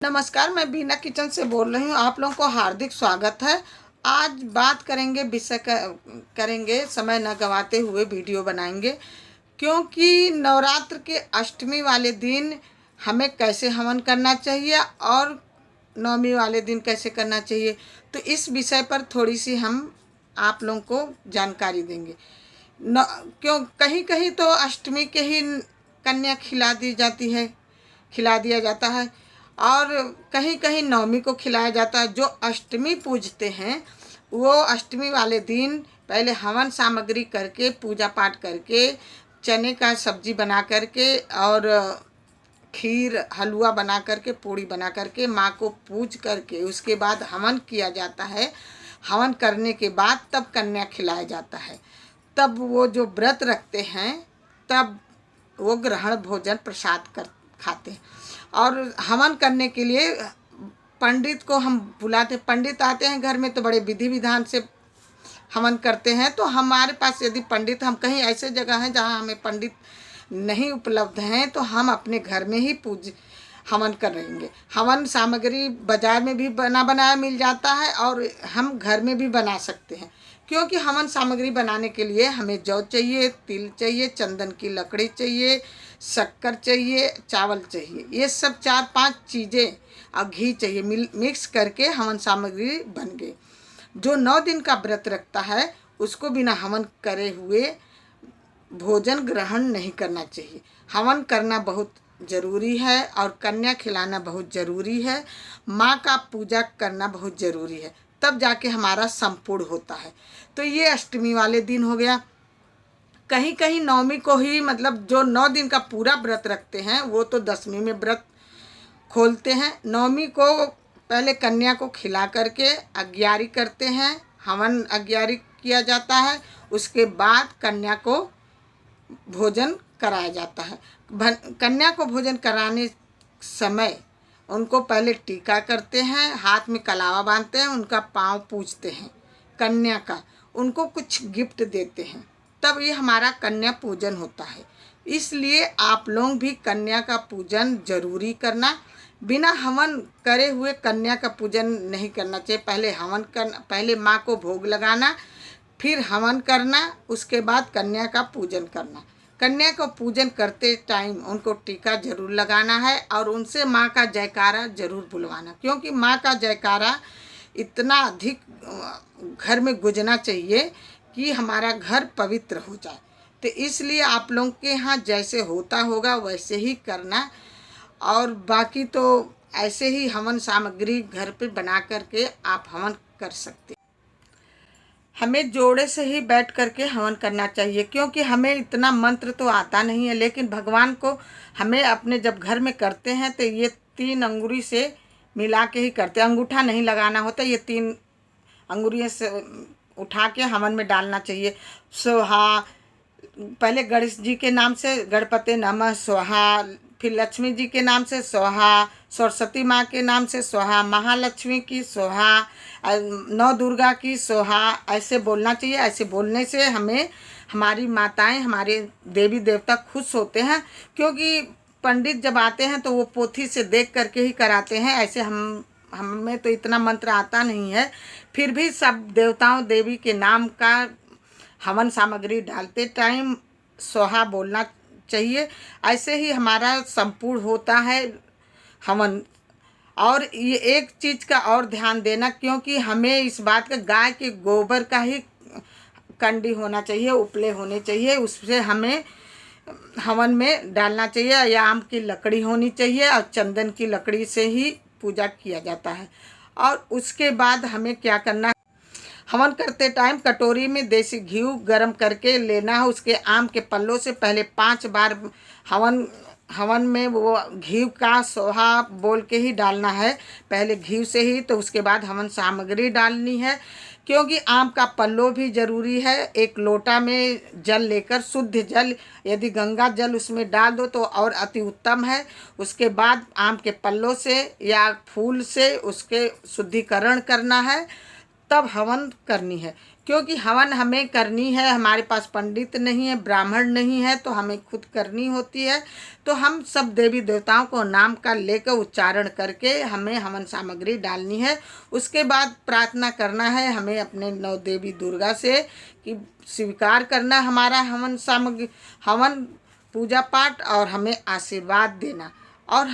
नमस्कार, मैं बीना किचन से बोल रही हूँ। आप लोगों को हार्दिक स्वागत है। आज बात करेंगे करेंगे समय न गंवाते हुए वीडियो बनाएंगे, क्योंकि नवरात्र के अष्टमी वाले दिन हमें कैसे हवन करना चाहिए और नवमी वाले दिन कैसे करना चाहिए, तो इस विषय पर थोड़ी सी हम आप लोगों को जानकारी देंगे। क्यों कहीं कहीं तो अष्टमी के ही कन्या खिला दिया जाता है और कहीं कहीं नवमी को खिलाया जाता है। जो अष्टमी पूजते हैं वो अष्टमी वाले दिन पहले हवन सामग्री करके, पूजा पाठ करके, चने का सब्जी बना करके और खीर हलवा बना करके, पूड़ी बना करके माँ को पूज करके उसके बाद हवन किया जाता है। हवन करने के बाद तब कन्या खिलाया जाता है। तब वो जो व्रत रखते हैं तब वो ग्रहण भोजन प्रसाद खाते हैं। और हवन करने के लिए पंडित को हम बुलाते, पंडित आते हैं घर में तो बड़े विधि विधान से हवन करते हैं। तो हमारे पास यदि पंडित, हम कहीं ऐसे जगह हैं जहाँ हमें पंडित नहीं उपलब्ध हैं, तो हम अपने घर में ही हवन करेंगे। हवन सामग्री बाजार में भी बना बनाया मिल जाता है और हम घर में भी बना सकते हैं, क्योंकि हवन सामग्री बनाने के लिए हमें जौ चाहिए, तिल चाहिए, चंदन की लकड़ी चाहिए, शक्कर चाहिए, चावल चाहिए। ये सब 4-5 चीज़ें और घी चाहिए, मिक्स करके हवन सामग्री बन गई। जो 9 दिन का व्रत रखता है उसको बिना हवन करे हुए भोजन ग्रहण नहीं करना चाहिए। हवन करना बहुत ज़रूरी है और कन्या खिलाना बहुत ज़रूरी है। माँ का पूजा करना बहुत ज़रूरी है, तब जाके हमारा संपूर्ण होता है। तो ये अष्टमी वाले दिन हो गया। कहीं कहीं नवमी को ही, मतलब जो 9 दिन का पूरा व्रत रखते हैं वो तो दसवीं में व्रत खोलते हैं। नवमी को पहले कन्या को खिला करके अग्यारी करते हैं, हवन अग्यारी किया जाता है। उसके बाद कन्या को भोजन कराया जाता है। कन्या को भोजन कराने समय उनको पहले टीका करते हैं, हाथ में कलावा बांधते हैं, उनका पाँव पूजते हैं कन्या का, उनको कुछ गिफ्ट देते हैं, तब ये हमारा कन्या पूजन होता है। इसलिए आप लोग भी कन्या का पूजन जरूरी करना। बिना हवन करे हुए कन्या का पूजन नहीं करना चाहिए। पहले माँ को भोग लगाना, फिर हवन करना, उसके बाद कन्या का पूजन करना। कन्या को पूजन करते टाइम उनको टीका जरूर लगाना है और उनसे माँ का जयकारा जरूर बुलवाना, क्योंकि माँ का जयकारा इतना अधिक घर में गुजना चाहिए कि हमारा घर पवित्र हो जाए। तो इसलिए आप लोगों के यहाँ जैसे होता होगा वैसे ही करना। और बाकी तो ऐसे ही हवन सामग्री घर पे बना करके आप हवन कर सकते हैं। हमें जोड़े से ही बैठ करके हवन करना चाहिए, क्योंकि हमें इतना मंत्र तो आता नहीं है, लेकिन भगवान को हमें अपने जब घर में करते हैं तो ये 3 अंगुरी से मिला के ही करते हैं। अंगूठा नहीं लगाना होता, ये 3 अंगुरियों से उठा के हवन में डालना चाहिए। स्वाहा, पहले गणेश जी के नाम से गणपति नमः स्वाहा, फिर लक्ष्मी जी के नाम से स्वाहा, सरस्वती माँ के नाम से स्वाहा, महालक्ष्मी की स्वाहा, नौ दुर्गा की स्वाहा, ऐसे बोलना चाहिए। ऐसे बोलने से हमें हमारी माताएं, हमारे देवी देवता खुश होते हैं, क्योंकि पंडित जब आते हैं तो वो पोथी से देख करके ही कराते हैं। ऐसे हमें तो इतना मंत्र आता नहीं है, फिर भी सब देवताओं देवी के नाम का हवन सामग्री डालते टाइम स्वाहा बोलना चाहिए। ऐसे ही हमारा संपूर्ण होता है हवन। और ये एक चीज़ का और ध्यान देना, क्योंकि हमें इस बात का, गाय के गोबर का ही कंडी होना चाहिए, उपले होने चाहिए, उससे हमें हवन में डालना चाहिए। या आम की लकड़ी होनी चाहिए और चंदन की लकड़ी से ही पूजा किया जाता है। और उसके बाद हमें क्या करना है, हवन करते टाइम कटोरी में देसी घी गरम करके लेना है। उसके आम के पल्लों से पहले 5 बार हवन में वो घी का सोहा बोल के ही डालना है, पहले घी से ही, तो उसके बाद हवन सामग्री डालनी है। क्योंकि आम का पल्लो भी ज़रूरी है। एक लोटा में जल लेकर, शुद्ध जल, यदि गंगा जल उसमें डाल दो तो और अति उत्तम है। उसके बाद आम के पल्लों से या फूल से उसके शुद्धिकरण करना है, तब हवन करनी है। क्योंकि हवन हमें करनी है, हमारे पास पंडित नहीं है, ब्राह्मण नहीं है, तो हमें खुद करनी होती है। तो हम सब देवी देवताओं को नाम का लेकर उच्चारण करके हमें हवन सामग्री डालनी है। उसके बाद प्रार्थना करना है हमें अपने नौ देवी दुर्गा से कि स्वीकार करना हमारा हवन सामग्री, हवन पूजा पाठ, और हमें आशीर्वाद देना। और